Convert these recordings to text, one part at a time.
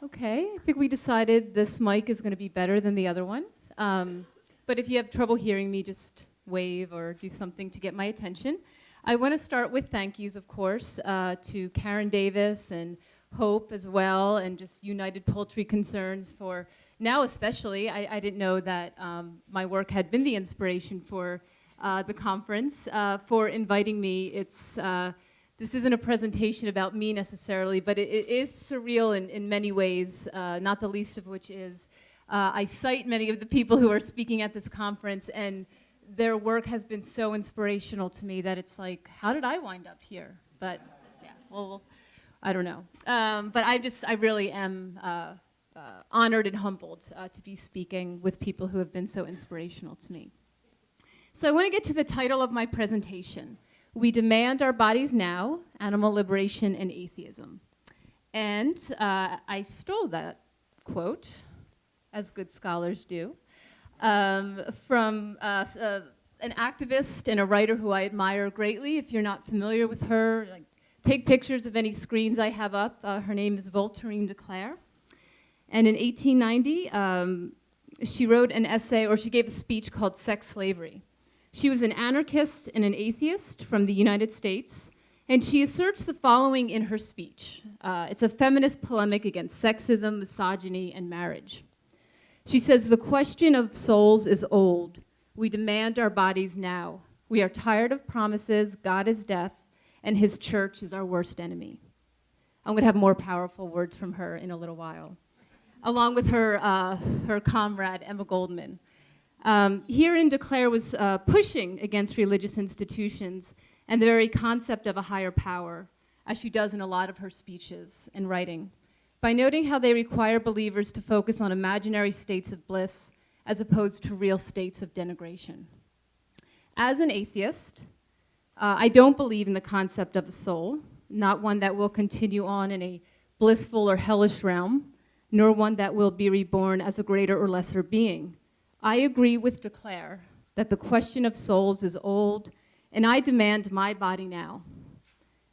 Okay, I think we decided this mic is going to be better than the other one. But if you have trouble hearing me, just wave or do something to get my attention. I want to start with thank yous, of course, to Karen Davis and Hope as well, and just United Poultry Concerns for now especially. I didn't know that my work had been the inspiration for the conference, for inviting me. This isn't a presentation about me necessarily, but it is surreal in many ways, not the least of which is I cite many of the people who are speaking at this conference, and their work has been so inspirational to me that it's like, how did I wind up here? But yeah, well, I don't know. But I really am honored and humbled to be speaking with people who have been so inspirational to me. So I want to get to the title of my presentation. We Demand Our Bodies Now, Animal Liberation and Atheism. And I stole that quote, as good scholars do, from an activist and a writer who I admire greatly. If you're not familiar with her, take pictures of any screens I have up. Her name is Voltairine de Cleyre. And in 1890, she wrote an essay, or she gave a speech called Sex Slavery. She was an anarchist and an atheist from the United States, and she asserts the following in her speech. It's a feminist polemic against sexism, misogyny, and marriage. She says, "The question of souls is old. We demand our bodies now. We are tired of promises. God is death, and his church is our worst enemy." I'm going to have more powerful words from her in a little while, along with her comrade, Emma Goldman. Herein, de Cleyre was pushing against religious institutions and the very concept of a higher power, as she does in a lot of her speeches and writing, by noting how they require believers to focus on imaginary states of bliss as opposed to real states of denigration. As an atheist, I don't believe in the concept of a soul, not one that will continue on in a blissful or hellish realm, nor one that will be reborn as a greater or lesser being. I agree with de Cleyre that the question of souls is old, and I demand my body now.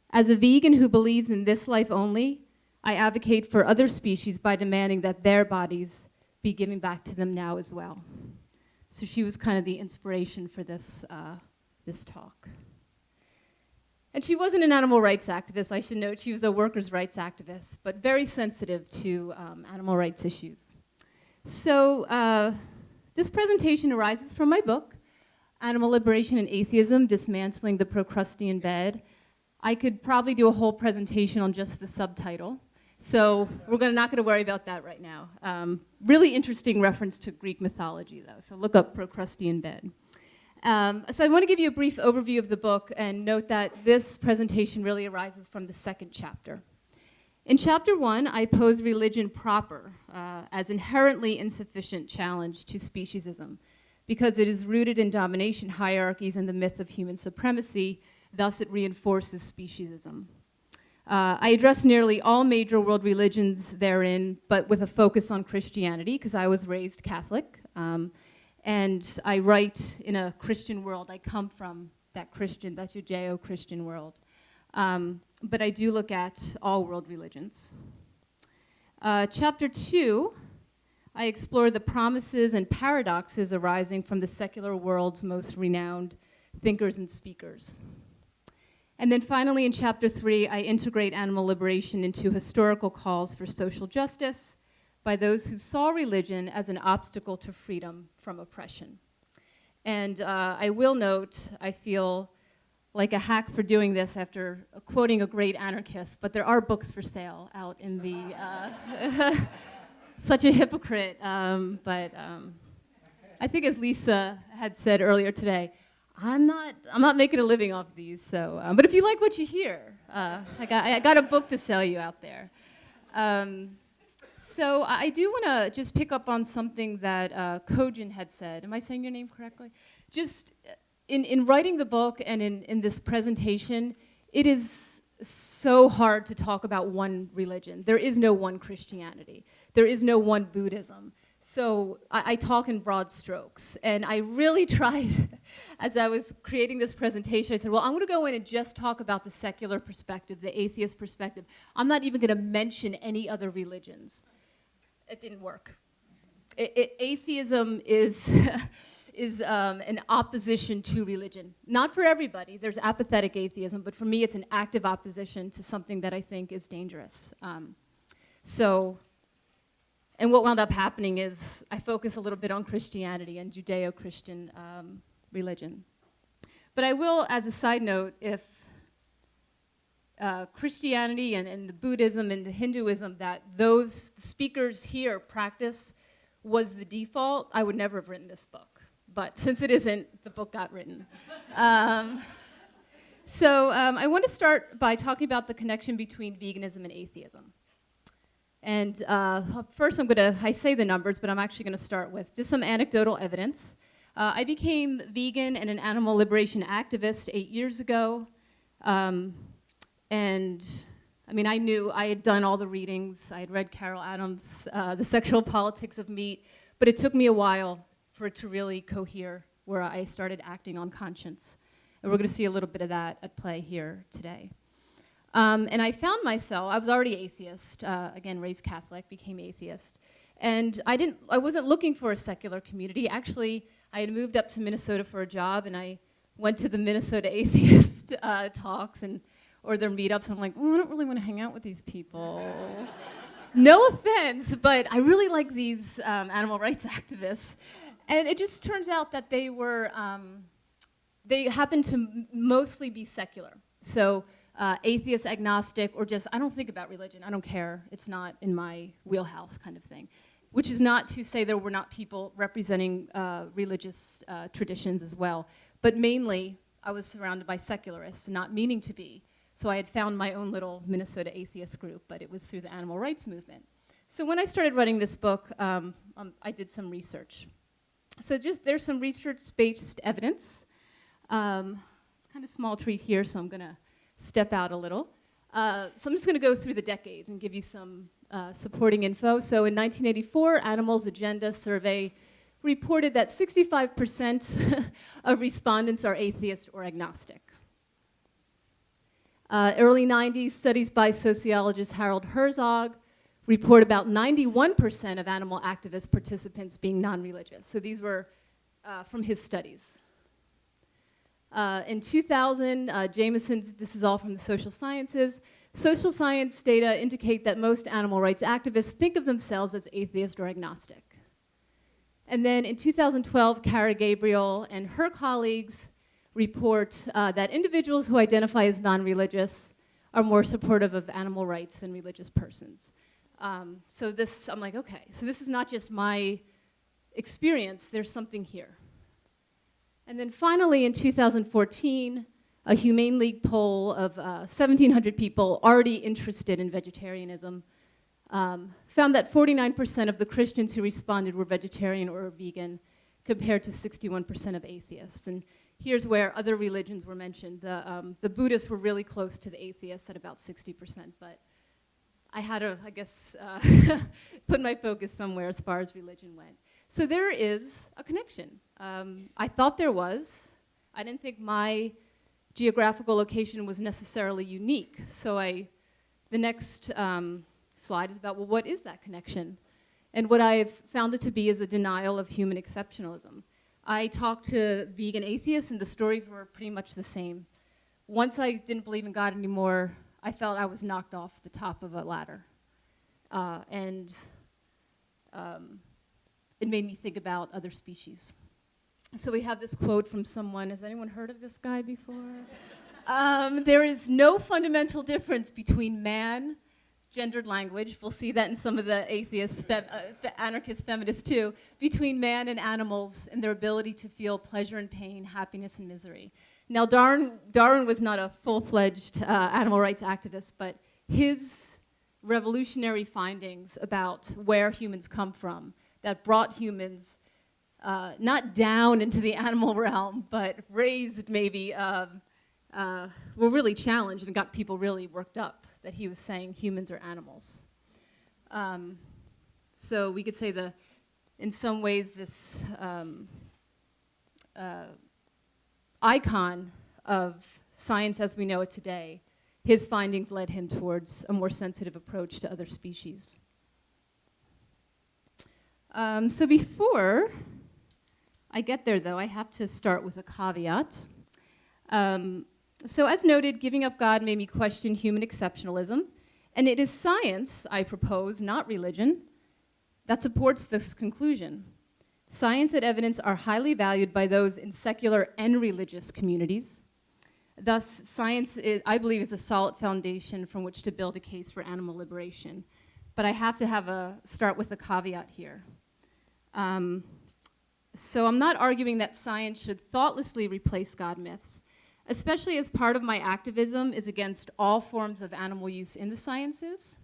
As a vegan who believes in this life only, I advocate for other species by demanding that their bodies be given back to them now as well. So she was kind of the inspiration for this talk. And she wasn't an animal rights activist, I should note. She was a workers' rights activist, but very sensitive to animal rights issues. So this presentation arises from my book, Animal Liberation and Atheism, Dismantling the Procrustean Bed. I could probably do a whole presentation on just the subtitle, so we're not going to worry about that right now. Really interesting reference to Greek mythology, though, so look up Procrustean Bed. So I want to give you a brief overview of the book and note that this presentation really arises from the second chapter. In chapter 1, I pose religion proper as inherently insufficient challenge to speciesism because it is rooted in domination hierarchies and the myth of human supremacy, thus it reinforces speciesism. I address nearly all major world religions therein, but with a focus on Christianity, because I was raised Catholic, and I write in a Christian world. I come from that Judeo-Christian world. But I do look at all world religions. Chapter 2, I explore the promises and paradoxes arising from the secular world's most renowned thinkers and speakers. And then finally, in chapter 3, I integrate animal liberation into historical calls for social justice by those who saw religion as an obstacle to freedom from oppression. And I will note, I feel like a hack for doing this after quoting a great anarchist, but there are books for sale out in the, such a hypocrite, but I think as Lisa had said earlier today, I'm not making a living off these, so, but if you like what you hear, I got a book to sell you out there. So I do want to just pick up on something that Kojin had said. Am I saying your name correctly? Just in writing the book and in this presentation, it is so hard to talk about one religion. There is no one Christianity. There is no one Buddhism. So I talk in broad strokes. And I really tried, as I was creating this presentation, I said, well, I'm going to go in and just talk about the secular perspective, the atheist perspective. I'm not even going to mention any other religions. it didn't work. Atheism is is an opposition to religion. Not for everybody. There's apathetic atheism, but for me, it's an active opposition to something that I think is dangerous. And what wound up happening is I focus a little bit on Christianity and Judeo-Christian religion. But I will, as a side note, if Christianity and the Buddhism and the Hinduism that those speakers here practice was the default, I would never have written this book. But since it isn't, the book got written. I want to start by talking about the connection between veganism and atheism. And first I say the numbers, but I'm actually going to start with just some anecdotal evidence. I became vegan and an animal liberation activist 8 years ago. And I mean, I had done all the readings. I had read Carol Adams' The Sexual Politics of Meat, but it took me a while for it to really cohere, where I started acting on conscience. And we're going to see a little bit of that at play here today. And I found myself, I was already atheist, again, raised Catholic, became atheist. And I wasn't looking for a secular community. Actually, I had moved up to Minnesota for a job, and I went to the Minnesota atheist talks or their meetups, and I'm like, I don't really want to hang out with these people. No offense, but I really like these animal rights activists. And it just turns out that they happen to mostly be secular. So atheist, agnostic, or just, I don't think about religion, I don't care, it's not in my wheelhouse kind of thing. Which is not to say there were not people representing religious traditions as well. But mainly, I was surrounded by secularists, not meaning to be. So I had found my own little Minnesota atheist group, but it was through the animal rights movement. So when I started writing this book, I did some research. So there's some research-based evidence. It's kind of small tree here, so I'm going to step out a little. So I'm just going to go through the decades and give you some supporting info. So in 1984, Animals Agenda survey reported that 65% of respondents are atheist or agnostic. Early 90s, studies by sociologist Harold Herzog report about 91% of animal activist participants being non-religious. So these were from his studies. In 2000, Jameson's, this is all from the social sciences, social science data indicate that most animal rights activists think of themselves as atheist or agnostic. And then in 2012, Cara Gabriel and her colleagues report that individuals who identify as non-religious are more supportive of animal rights than religious persons. So this, I'm like, okay, so this is not just my experience, there's something here. And then finally, in 2014, a Humane League poll of 1,700 people already interested in vegetarianism found that 49% of the Christians who responded were vegetarian or vegan, compared to 61% of atheists. And here's where other religions were mentioned. The Buddhists were really close to the atheists at about 60%, but I had to, I guess, put my focus somewhere as far as religion went. So there is a connection. I thought there was. I didn't think my geographical location was necessarily unique. So the next slide is about, well, what is that connection? And what I've found it to be is a denial of human exceptionalism. I talked to vegan atheists, and the stories were pretty much the same. Once I didn't believe in God anymore, I felt I was knocked off the top of a ladder. It made me think about other species. So we have this quote from someone. Has anyone heard of this guy before? There is no fundamental difference between man, gendered language, we'll see that in some of the atheists, the anarchist feminists too, between man and animals and their ability to feel pleasure and pain, happiness and misery. Now Darwin was not a full-fledged animal rights activist, but his revolutionary findings about where humans come from that brought humans not down into the animal realm, but raised maybe, were really challenged and got people really worked up that he was saying humans are animals. So we could say in some ways this icon of science as we know it today, his findings led him towards a more sensitive approach to other species. So before I get there, though, I have to start with a caveat. So as noted, giving up God made me question human exceptionalism, and it is science, I propose, not religion, that supports this conclusion. Science and evidence are highly valued by those in secular and religious communities. Thus, science, I believe, is a solid foundation from which to build a case for animal liberation. But I have to start with a caveat here. So I'm not arguing that science should thoughtlessly replace God myths, especially as part of my activism is against all forms of animal use in the sciences.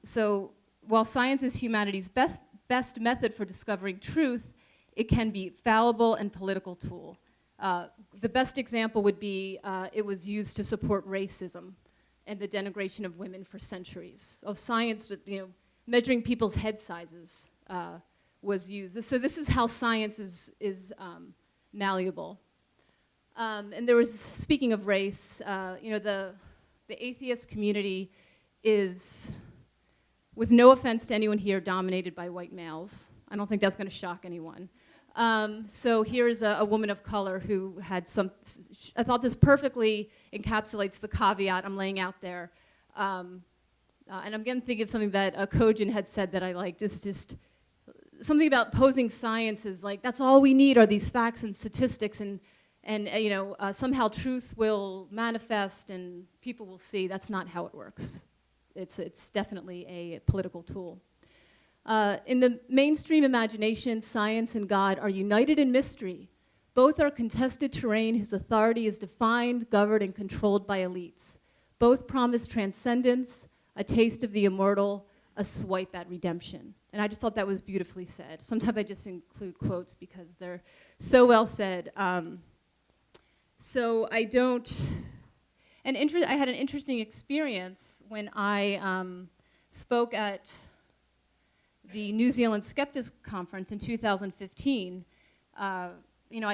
So while science is humanity's best method for discovering truth, it can be fallible and political tool. The best example would be it was used to support racism and the denigration of women for centuries. Science, measuring people's head sizes was used. So this is how science is malleable. And there was, speaking of race, the atheist community is, with no offense to anyone here, dominated by white males. I don't think that's going to shock anyone. So here's a woman of color who had I thought this perfectly encapsulates the caveat I'm laying out there. And I'm going to think of something that Kojin had said that I liked. It's just something about posing science is like, that's all we need are these facts and statistics, and somehow truth will manifest and people will see. That's not how it works. It's definitely a political tool. In the mainstream imagination, science and God are united in mystery. Both are contested terrain whose authority is defined, governed, and controlled by elites. Both promise transcendence, a taste of the immortal, a swipe at redemption. And I just thought that was beautifully said. Sometimes I just include quotes because they're so well said. So I had an interesting experience when I spoke at the New Zealand Skeptics Conference in 2015. I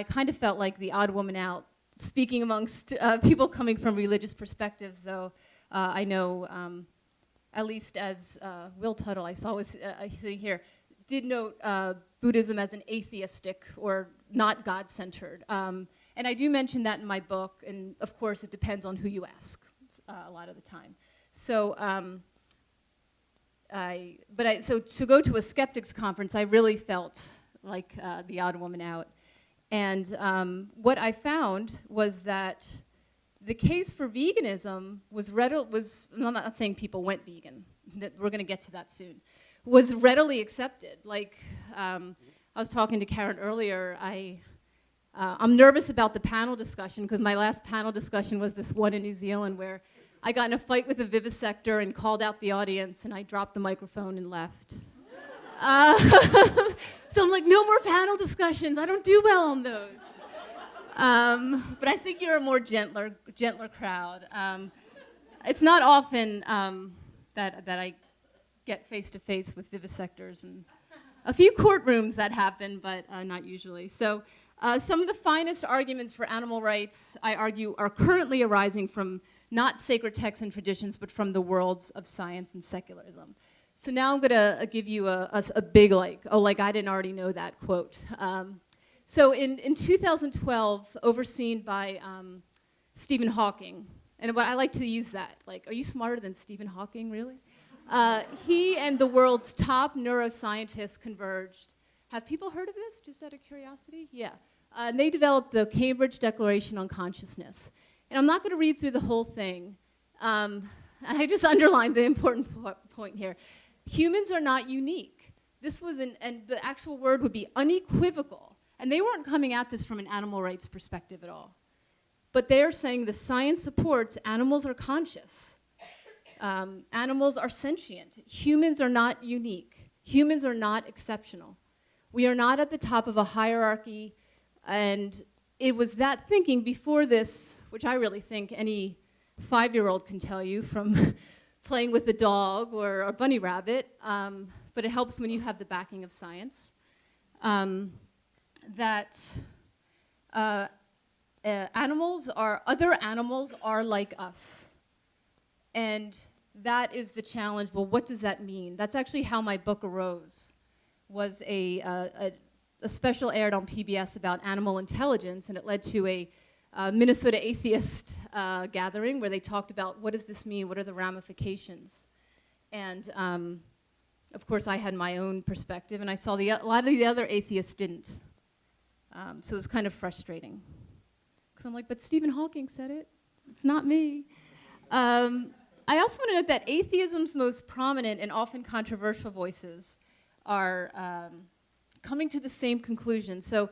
kind of felt like the odd woman out, speaking amongst people coming from religious perspectives, though I know, at least as Will Tuttle I saw was sitting here, did note Buddhism as an atheistic or not God-centered. And I do mention that in my book, and of course it depends on who you ask a lot of the time. So, so to go to a skeptics conference, I really felt like the odd woman out. And what I found was that the case for veganism was I'm not saying people went vegan, that we're going to get to that soon, was readily accepted. Like, I was talking to Karen earlier, I'm nervous about the panel discussion because my last panel discussion was this one in New Zealand where I got in a fight with a vivisector and called out the audience, and I dropped the microphone and left. So I'm like, no more panel discussions. I don't do well on those. But I think you're a more gentler crowd. It's not often that I get face-to-face with vivisectors, and a few courtrooms that happen, but not usually. So some of the finest arguments for animal rights, I argue, are currently arising from not sacred texts and traditions, but from the worlds of science and secularism. So now I'm going to give you a big like I didn't already know that quote. So in 2012, overseen by Stephen Hawking, and what I like to use that, like, are you smarter than Stephen Hawking, really? He and the world's top neuroscientists converged. Have people heard of this, just out of curiosity? Yeah. And they developed the Cambridge Declaration on Consciousness. And I'm not going to read through the whole thing. I just underlined the important point here. Humans are not unique. This was and the actual word would be unequivocal. And they weren't coming at this from an animal rights perspective at all. But they're saying the science supports animals are conscious. Animals are sentient. Humans are not unique. Humans are not exceptional. We are not at the top of a hierarchy. And it was that thinking before this, which I really think any 5-year-old can tell you from playing with a dog or a bunny rabbit, but it helps when you have the backing of science, that other animals are like us. And that is the challenge. Well, what does that mean? That's actually how my book arose. was a special aired on PBS about animal intelligence, and it led to a Minnesota atheist gathering where they talked about what does this mean, what are the ramifications. And of course I had my own perspective, and I saw a lot of the other atheists didn't. So it was kind of frustrating. Because I'm like, but Stephen Hawking said it, it's not me. I also want to note that atheism's most prominent and often controversial voices are coming to the same conclusion. So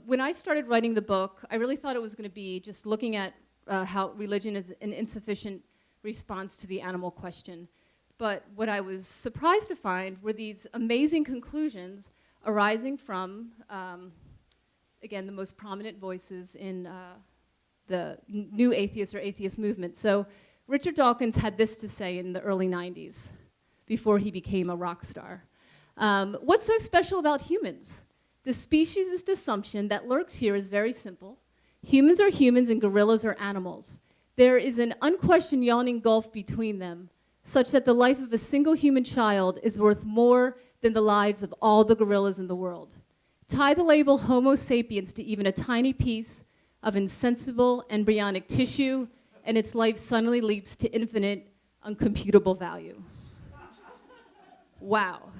when I started writing the book, I really thought it was going to be just looking at how religion is an insufficient response to the animal question. But what I was surprised to find were these amazing conclusions arising from, again, the most prominent voices in the new atheist or atheist movement. So Richard Dawkins had this to say in the early 90s, before he became a rock star. What's so special about humans? The speciesist assumption that lurks here is very simple. Humans are humans and gorillas are animals. There is an unquestioned yawning gulf between them, such that the life of a single human child is worth more than the lives of all the gorillas in the world. Tie the label Homo sapiens to even a tiny piece of insensible embryonic tissue, and its life suddenly leaps to infinite, uncomputable value. Wow.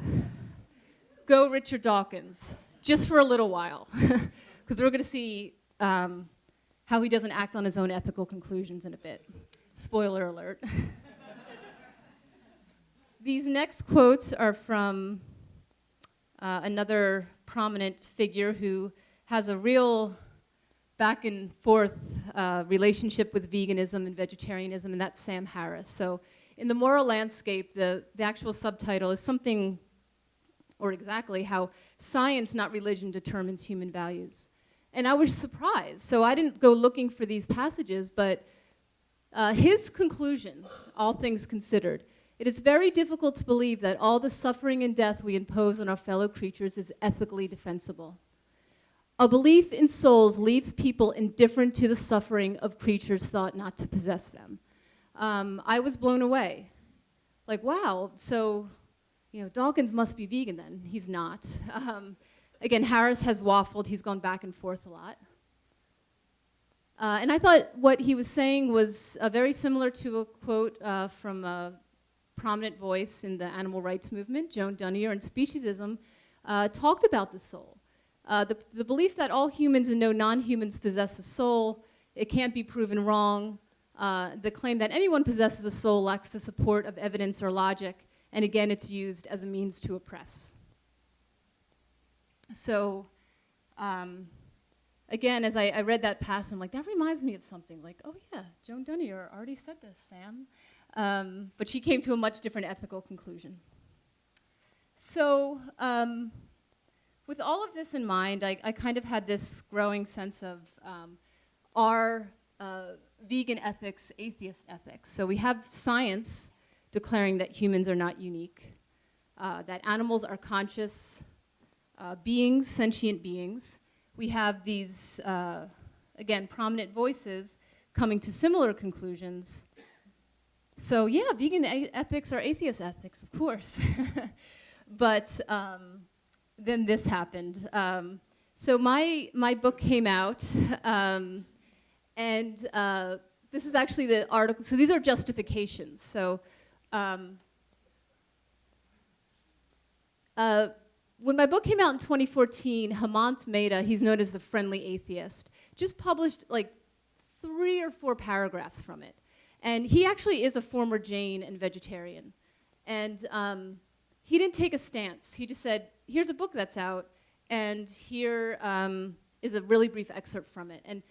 Go Richard Dawkins, just for a little while, because we're going to see how he doesn't act on his own ethical conclusions in a bit. Spoiler alert. These next quotes are from another prominent figure who has a real back and forth relationship with veganism and vegetarianism, and that's Sam Harris. So in The Moral Landscape, the actual subtitle is something, or exactly, how science, not religion, determines human values. And I was surprised. So I didn't go looking for these passages, but his conclusion, all things considered, it is very difficult to believe that all the suffering and death we impose on our fellow creatures is ethically defensible. A belief in souls leaves people indifferent to the suffering of creatures thought not to possess them. I was blown away. Like, wow, so, Dawkins must be vegan then. He's not. Again, Harris has waffled. He's gone back and forth a lot. And I thought what he was saying was very similar to a quote from a prominent voice in the animal rights movement, Joan Dunnier, and Speciesism, talked about the soul. The belief that all humans and no non-humans possess a soul, it can't be proven wrong. The claim that anyone possesses a soul lacks the support of evidence or logic, and again, it's used as a means to oppress. So, again, as I read that passage, I'm like, that reminds me of something. Like, oh yeah, Joan Dunnier already said this, Sam. But she came to a much different ethical conclusion. So, with all of this in mind, I kind of had this growing sense of are vegan ethics atheist ethics? So we have science declaring that humans are not unique, that animals are conscious beings, sentient beings. We have these, again, prominent voices coming to similar conclusions. So yeah, vegan ethics are atheist ethics, of course. But then this happened. So my book came out, and this is actually the article. So these are justifications. So when my book came out in 2014, Hemant Mehta, he's known as the Friendly Atheist, just published like 3 or 4 paragraphs from it. And he actually is a former Jain and vegetarian. And he didn't take a stance. He just said, here's a book that's out, and here is a really brief excerpt from it. And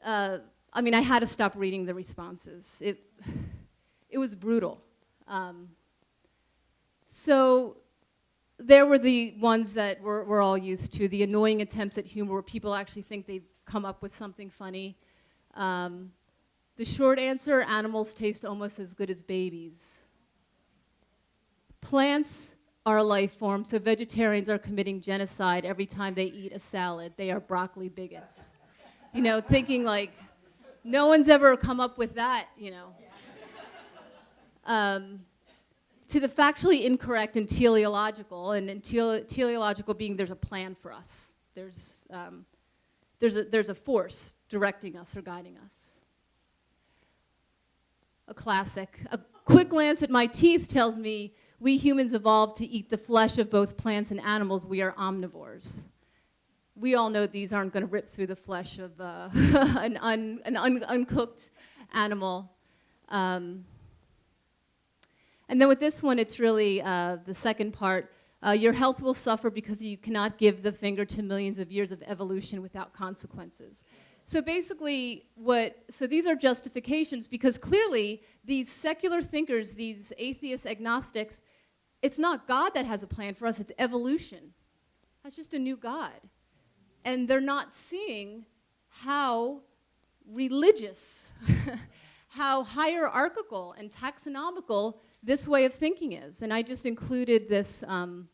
I mean, I had to stop reading the responses. It was brutal. So there were the ones that we're all used to, the annoying attempts at humor where people actually think they've come up with something funny. The short answer, animals taste almost as good as babies. Plants are a life form, so vegetarians are committing genocide every time they eat a salad. They are broccoli bigots. Thinking like, no one's ever come up with that, to the factually incorrect and teleological, and teleological being there's a plan for us. There's a force directing us or guiding us. A classic. A quick glance at my teeth tells me we humans evolved to eat the flesh of both plants and animals. We are omnivores. We all know these aren't going to rip through the flesh of an uncooked animal. And then with this one, it's really the second part. Your health will suffer because you cannot give the finger to millions of years of evolution without consequences. So basically, so these are justifications because clearly these secular thinkers, these atheist agnostics, it's not God that has a plan for us, it's evolution. That's just a new God. And they're not seeing how religious, how hierarchical and taxonomical this way of thinking is. And I just included this, I've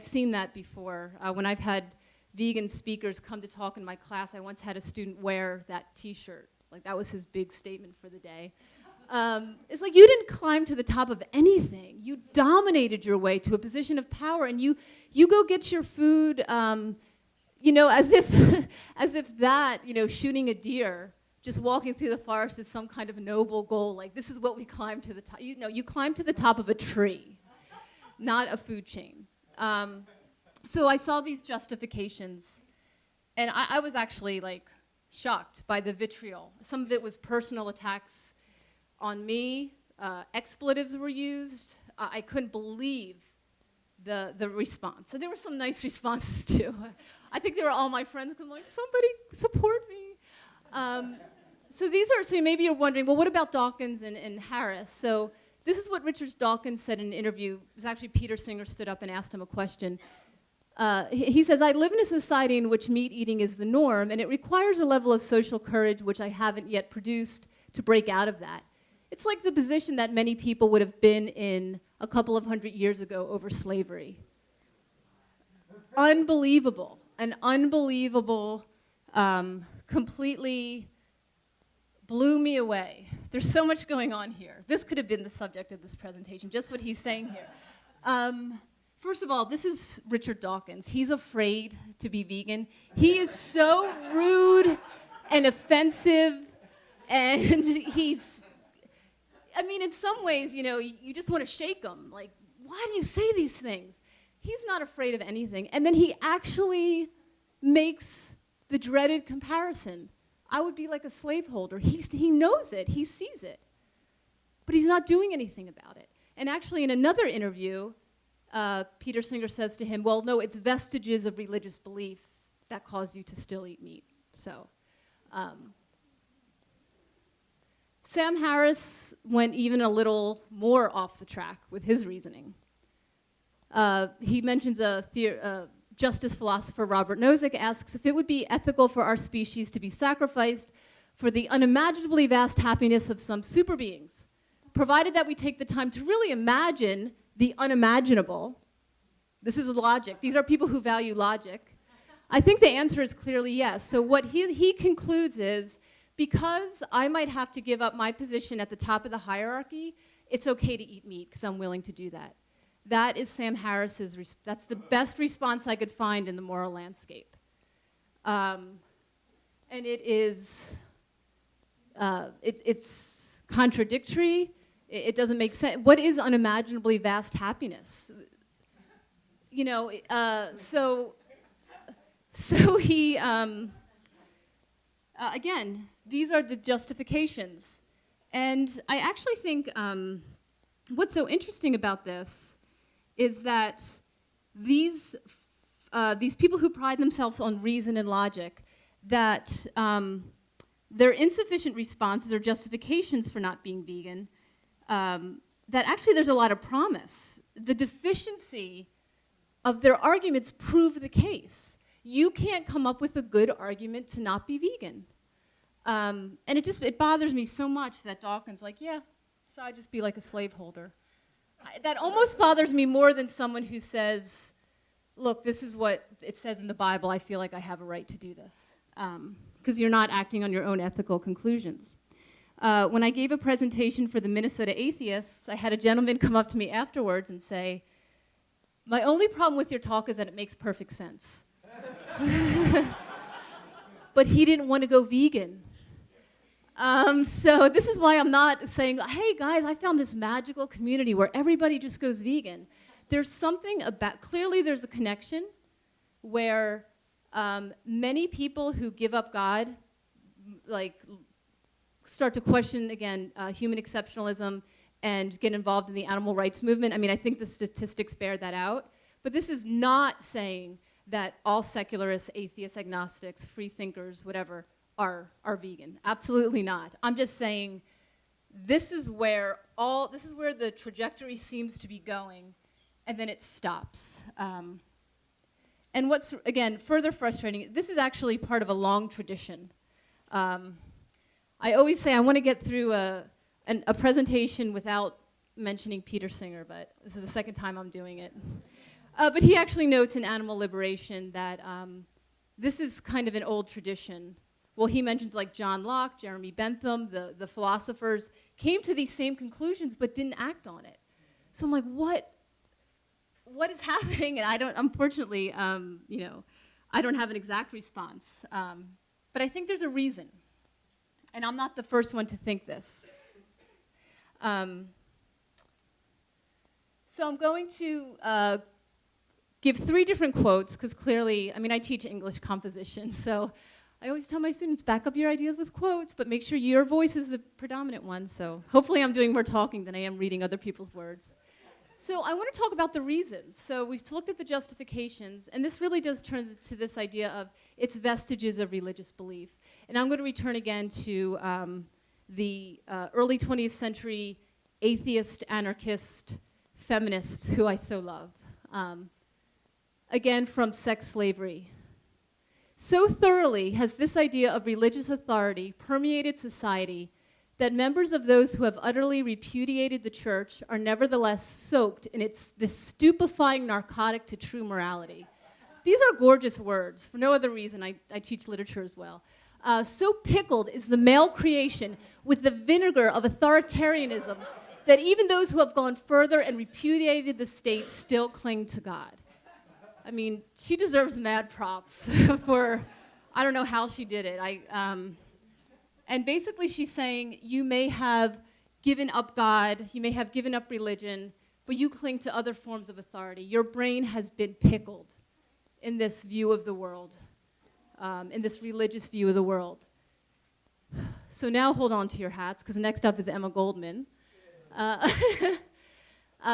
seen that before. When I've had vegan speakers come to talk in my class, I once had a student wear that t-shirt. Like that was his big statement for the day. It's like you didn't climb to the top of anything. You dominated your way to a position of power, and you go get your food, as if that, shooting a deer, just walking through the forest is some kind of noble goal. Like this is what we climb to the top. You climb to the top of a tree, not a food chain. So I saw these justifications, and I was actually like shocked by the vitriol. Some of it was personal attacks on me. Expletives were used. I couldn't believe the response. So there were some nice responses too. I think they were all my friends because I'm like, somebody support me. So maybe you're wondering, well, what about Dawkins and Harris? So this is what Richard Dawkins said in an interview. It was actually Peter Singer stood up and asked him a question. He says, I live in a society in which meat eating is the norm, and it requires a level of social courage which I haven't yet produced to break out of that. It's like the position that many people would have been in a couple of 100 years ago over slavery. Unbelievable. An unbelievable, completely blew me away. There's so much going on here. This could have been the subject of this presentation, just what he's saying here. First of all, this is Richard Dawkins. He's afraid to be vegan. He is so rude and offensive, and in some ways, you just want to shake him. Like, why do you say these things? He's not afraid of anything. And then he actually makes the dreaded comparison. I would be like a slaveholder. He knows it. He sees it. But he's not doing anything about it. And actually, in another interview, Peter Singer says to him, well, no, it's vestiges of religious belief that cause you to still eat meat. So, Sam Harris went even a little more off the track with his reasoning. He mentions justice philosopher Robert Nozick asks if it would be ethical for our species to be sacrificed for the unimaginably vast happiness of some super beings, provided that we take the time to really imagine the unimaginable. This is logic. These are people who value logic. I think the answer is clearly yes. So what he concludes is, because I might have to give up my position at the top of the hierarchy, it's okay to eat meat because I'm willing to do that. That is Sam Harris's, that's the best response I could find in the moral landscape. And it is, it's contradictory. It doesn't make sense. What is unimaginably vast happiness? So he, again, these are the justifications. And I actually think what's so interesting about this is that these people who pride themselves on reason and logic, that their insufficient responses or justifications for not being vegan, that actually there's a lot of promise. The deficiency of their arguments prove the case. You can't come up with a good argument to not be vegan. And it bothers me so much that Dawkins like, yeah, so I'd just be like a slaveholder. That almost bothers me more than someone who says, look, this is what it says in the Bible, I feel like I have a right to do this. Because you're not acting on your own ethical conclusions. When I gave a presentation for the Minnesota Atheists, I had a gentleman come up to me afterwards and say, "My only problem with your talk is that it makes perfect sense." But he didn't want to go vegan. So this is why I'm not saying, "Hey guys, I found this magical community where everybody just goes vegan." There's something about, clearly there's a connection where many people who give up God, like, start to question, again, human exceptionalism and get involved in the animal rights movement. I mean, I think the statistics bear that out. But this is not saying that all secularists, atheists, agnostics, free thinkers, whatever, are vegan. Absolutely not. I'm just saying this is where the trajectory seems to be going, and then it stops. And what's, again, further frustrating, this is actually part of a long tradition. I always say I want to get through a presentation without mentioning Peter Singer, but this is the second time I'm doing it. But he actually notes in Animal Liberation that this is kind of an old tradition. Well, he mentions like John Locke, Jeremy Bentham, the philosophers came to these same conclusions but didn't act on it. So I'm like, what is happening? And I don't, unfortunately, I don't have an exact response. But I think there's a reason. And I'm not the first one to think this. So I'm going to give 3 different quotes, because clearly, I mean, I teach English composition, so I always tell my students, back up your ideas with quotes, but make sure your voice is the predominant one. So hopefully I'm doing more talking than I am reading other people's words. So I want to talk about the reasons. So we've looked at the justifications, and this really does turn to this idea of its vestiges of religious belief. And I'm going to return again to the early 20th century atheist, anarchist, feminists who I so love. Again, from Sex Slavery. So thoroughly has this idea of religious authority permeated society that members of those who have utterly repudiated the church are nevertheless soaked in this stupefying narcotic to true morality. These are gorgeous words. For no other reason, I teach literature as well. So pickled is the male creation with the vinegar of authoritarianism that even those who have gone further and repudiated the state still cling to God. I mean, she deserves mad props for, I don't know how she did it. And basically she's saying, you may have given up God, you may have given up religion, but you cling to other forms of authority. Your brain has been pickled in this view of the world, in this religious view of the world. So now hold on to your hats, because next up is Emma Goldman.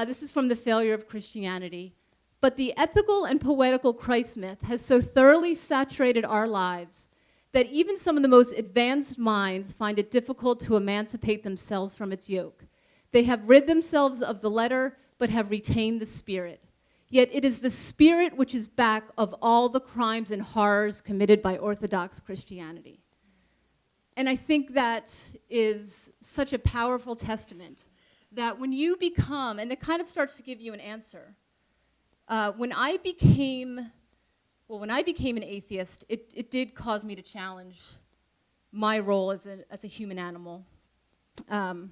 This is from The Failure of Christianity. But the ethical and poetical Christ myth has so thoroughly saturated our lives that even some of the most advanced minds find it difficult to emancipate themselves from its yoke. They have rid themselves of the letter, but have retained the spirit. Yet it is the spirit which is back of all the crimes and horrors committed by Orthodox Christianity. And I think that is such a powerful testament that when you become, and it kind of starts to give you an answer. When I became an atheist, it did cause me to challenge my role as a human animal. And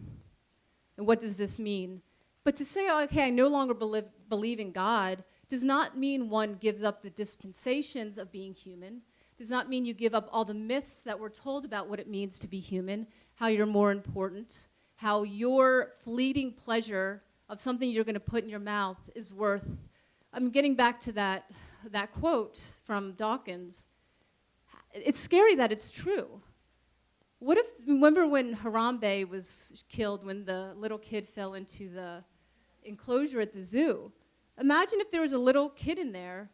what does this mean? But to say, oh, okay, I no longer believe in God does not mean one gives up the dispensations of being human, does not mean you give up all the myths that we're told about what it means to be human, how you're more important, how your fleeting pleasure of something you're going to put in your mouth is worth. I'm getting back to that quote from Dawkins. It's scary that it's true. What if, remember when Harambe was killed, when the little kid fell into the enclosure at the zoo? Imagine if there was a little kid in there,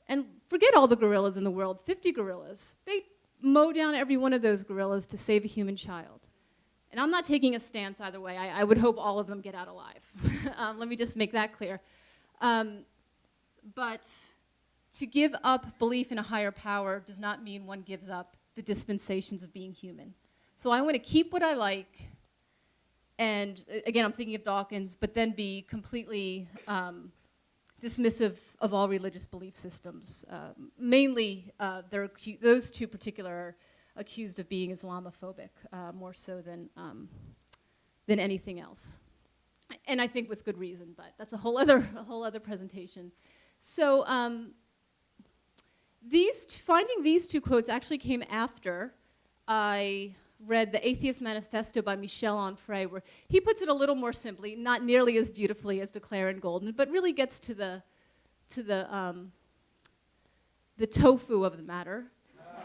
and forget all the gorillas in the world, 50 gorillas. They mow down every one of those gorillas to save a human child. And I'm not taking a stance either way. I would hope all of them get out alive. Let me just make that clear. But to give up belief in a higher power does not mean one gives up the dispensations of being human. So I want to keep what I like, and again, I'm thinking of Dawkins, but then be completely dismissive of all religious belief systems. Mainly, those two particular accused of being Islamophobic, more so than anything else. And I think with good reason, but that's a whole other presentation. So finding these two quotes actually came after I read the Atheists Manifesto by Michel Onfray, where he puts it a little more simply, not nearly as beautifully as de Cleyre and Goldman, but really gets to the tofu of the matter.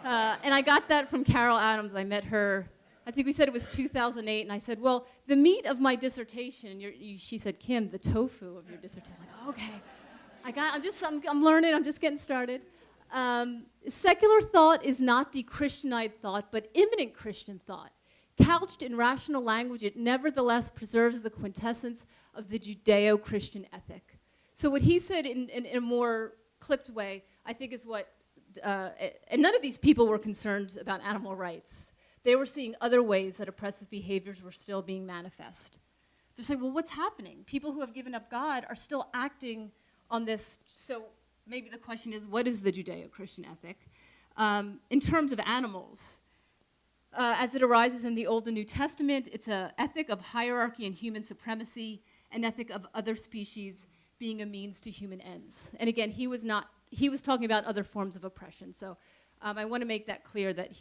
And I got that from Carol Adams. I met her, I think we said it was 2008, and I said, well, the meat of my dissertation, she said, Kim, the tofu of your dissertation. I'm like, okay. I'm learning, I'm just getting started. Secular thought is not de-Christianized thought, but immanent Christian thought. Couched in rational language, it nevertheless preserves the quintessence of the Judeo-Christian ethic. So what he said in a more clipped way, I think is what, and none of these people were concerned about animal rights. They were seeing other ways that oppressive behaviors were still being manifest. They're saying, well, what's happening? People who have given up God are still acting on this. So maybe the question is, what is the Judeo-Christian ethic? In terms of animals, as it arises in the Old and New Testament, it's an ethic of hierarchy and human supremacy, an ethic of other species being a means to human ends. And again, he was talking about other forms of oppression. So I want to make that clear that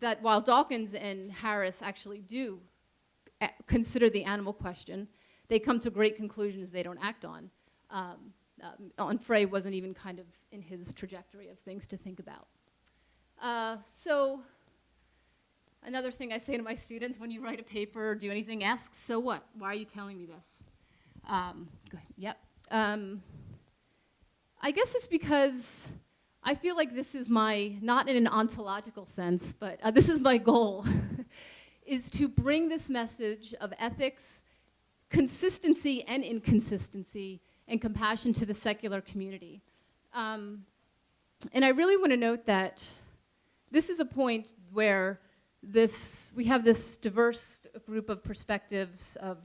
that while Dawkins and Harris actually do consider the animal question, they come to great conclusions they don't act on. Onfray wasn't even kind of in his trajectory of things to think about. So another thing I say to my students when you write a paper or do anything, ask, so what? Why are you telling me this? Go ahead. Yep. I guess it's because I feel like this is not in an ontological sense, but this is my goal, is to bring this message of ethics, consistency and inconsistency, and compassion to the secular community. And I really want to note that this is a point where we have this diverse group of perspectives of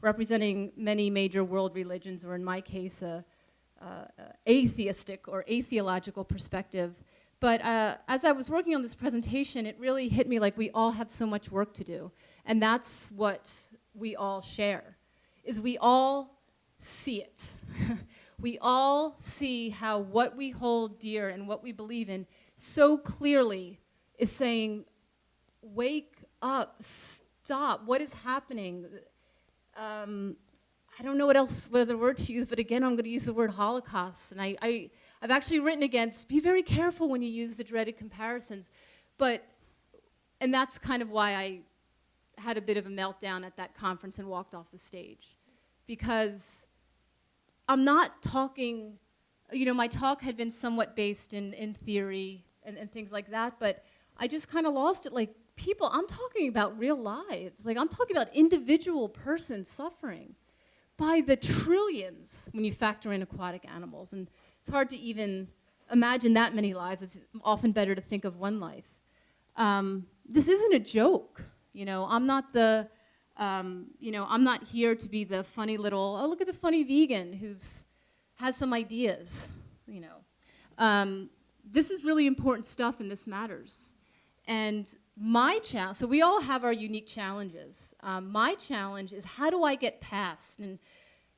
representing many major world religions, or in my case, atheistic or atheological perspective. But as I was working on this presentation, it really hit me like we all have so much work to do. And that's what we all share, is we all see it. We all see how what we hold dear and what we believe in so clearly is saying, wake up, stop, what is happening? I don't know what other word to use, but again, I'm going to use the word Holocaust. And I've actually written against, be very careful when you use the dreaded comparisons. And that's kind of why I had a bit of a meltdown at that conference and walked off the stage. Because I'm not talking, my talk had been somewhat based in theory and things like that, but I just kind of lost it. Like, people, I'm talking about real lives. Like, I'm talking about individual persons suffering by the trillions when you factor in aquatic animals. And it's hard to even imagine that many lives. It's often better to think of one life. This isn't a joke. I'm not I'm not here to be the funny little, oh, look at the funny vegan has some ideas, This is really important stuff, and this matters. And my challenge, so we all have our unique challenges. My challenge is, how do I get past? And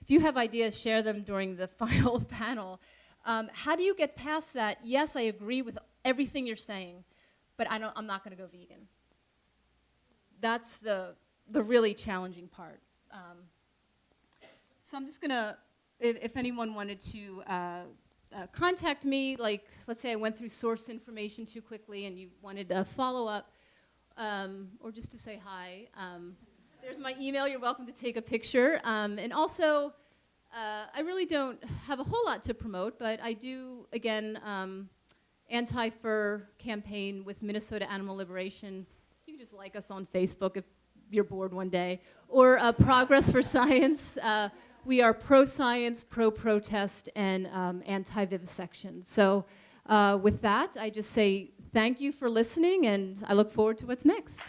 if you have ideas, share them during the final panel. How do you get past that? Yes, I agree with everything you're saying, but I'm not going to go vegan. That's the really challenging part. So I'm just going to, if anyone wanted to contact me, like, let's say I went through source information too quickly and you wanted a follow-up, or just to say hi. There's my email. You're welcome to take a picture. And also, I really don't have a whole lot to promote, but I do, again, anti-fur campaign with Minnesota Animal Liberation. You can just like us on Facebook if you're bored one day. Or Progress for Science. We are pro-science, pro-protest, and anti-vivisection. So with that, I just say thank you for listening, and I look forward to what's next.